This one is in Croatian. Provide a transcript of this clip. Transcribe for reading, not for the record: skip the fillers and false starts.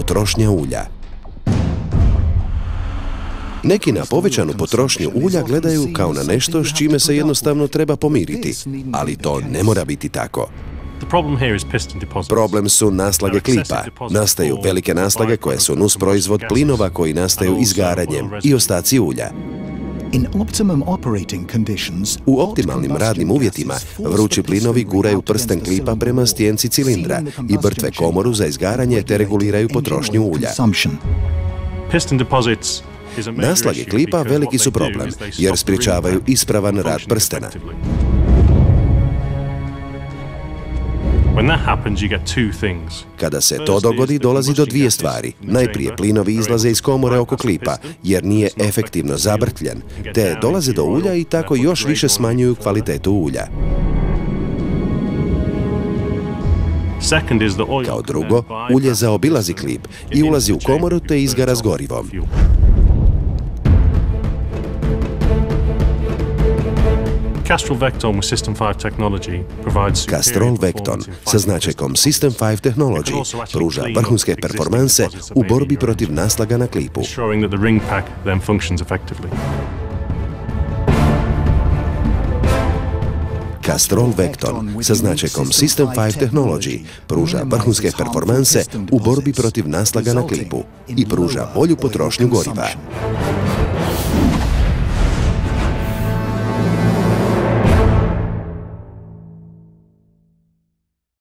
potrošnja ulja. Neki na povećanu potrošnju ulja gledaju kao na nešto s čime se jednostavno treba pomiriti, ali to ne mora biti tako. Problem su naslage klipa. Nastaju velike naslage koje su nusproizvod plinova koji nastaju izgaranjem i ostaci ulja. U optimalnim radnim uvjetima vrući plinovi guraju prsten klipa prema stjenci cilindra i brtve komoru za izgaranje te reguliraju potrošnju ulja. Naslage klipa veliki su problem jer sprječavaju ispravan rad prstena. Kada se to dogodi, dolazi do dvije stvari. Najprije plinovi izlaze iz komore oko klipa, jer nije efektivno zabrtljen, te dolaze do ulja i tako još više smanjuju kvalitetu ulja. Kao drugo, ulje zaobilazi klip i ulazi u komoru te izgara s gorivom. Castrol Vecton sa značajkom System 5 Technology pruža vrhunske performanse u borbi protiv naslaga na klipu. Castrol Vecton sa značajkom System 5 Technology pruža vrhunske performanse u borbi protiv naslaga na klipu i pruža bolju potrošnju goriva.